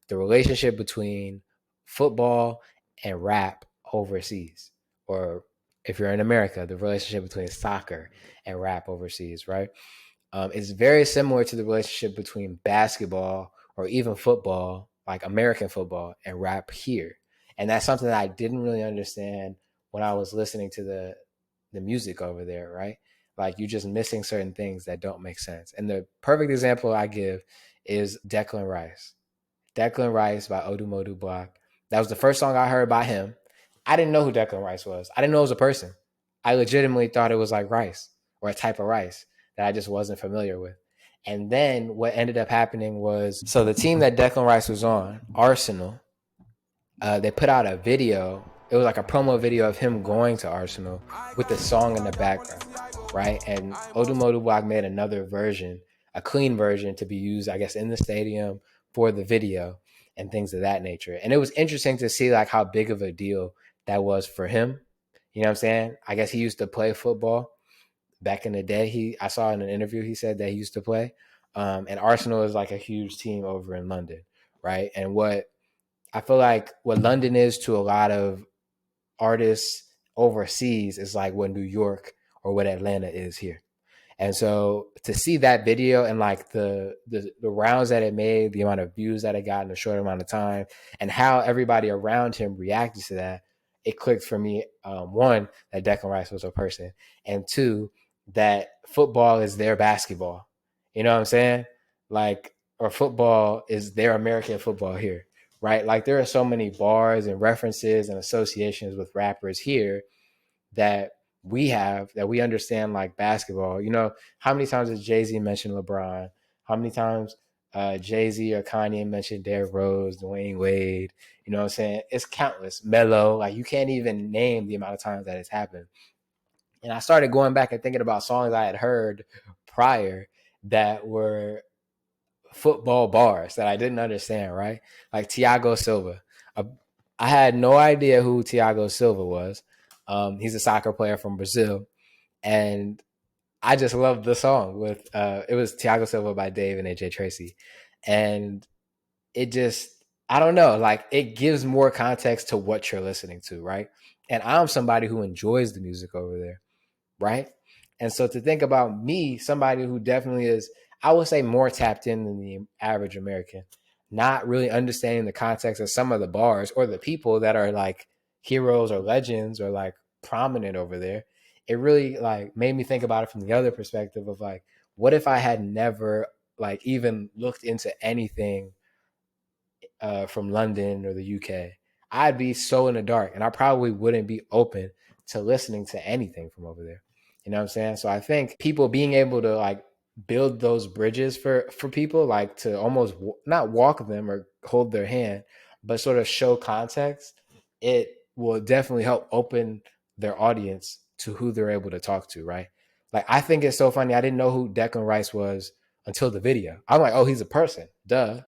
the relationship between football and rap overseas, or if you're in America, the relationship between soccer and rap overseas, right? It's very similar to the relationship between basketball or even football, like American football, and rap here. And that's something that I didn't really understand when I was listening to the music over there, right? Like you're just missing certain things that don't make sense. And the perfect example I give is Declan Rice. Declan Rice by Odumodu Black. That was the first song I heard by him. I didn't know who Declan Rice was. I didn't know it was a person. I legitimately thought it was like rice or a type of rice that I just wasn't familiar with. And then what ended up happening was, so the team that Declan Rice was on, Arsenal, they put out a video. It was like a promo video of him going to Arsenal with the song in the background, right? And Odumodu Black made another version, a clean version to be used, I guess, in the stadium for the video and things of that nature. And it was interesting to see like how big of a deal that was for him. You know what I'm saying? I guess he used to play football back in the day. I saw in an interview he said that he used to play. And Arsenal is like a huge team over in London, right? And what I feel like what London is to a lot of artists overseas is like what New York or what Atlanta is here. And so to see that video and like the rounds that it made, the amount of views that it got in a short amount of time, and how everybody around him reacted to that, it clicked for me. One, that Declan Rice was a person, and two, that football is their basketball. You know what I'm saying? Like, or football is their American football here, right? Like there are so many bars and references and associations with rappers here that we understand like basketball. You know, how many times has Jay-Z mentioned LeBron? How many times Jay-Z or Kanye mentioned Derrick Rose, Dwayne Wade? You know what I'm saying? It's countless. Melo, like you can't even name the amount of times that it's happened. And I started going back and thinking about songs I had heard prior that were football bars that I didn't understand, right? Like Thiago Silva. I had no idea who Thiago Silva was. He's a soccer player from Brazil. And I just loved the song with it was Thiago Silva by Dave and AJ Tracy. And it just, I don't know, like it gives more context to what you're listening to, right? And I'm somebody who enjoys the music over there, right? And so to think about me, somebody who definitely is, I would say, more tapped in than the average American, not really understanding the context of some of the bars or the people that are like heroes or legends or like prominent over there, it really like made me think about it from the other perspective of like, what if I had never like even looked into anything from London or the UK? I'd be so in the dark and I probably wouldn't be open to listening to anything from over there. You know what I'm saying? So I think people being able to like build those bridges for people, like to almost not walk them or hold their hand, but sort of show context, it will definitely help open their audience to who they're able to talk to, right? Like I think it's so funny. I didn't know who Declan Rice was until the video. I'm like, oh, he's a person. Duh.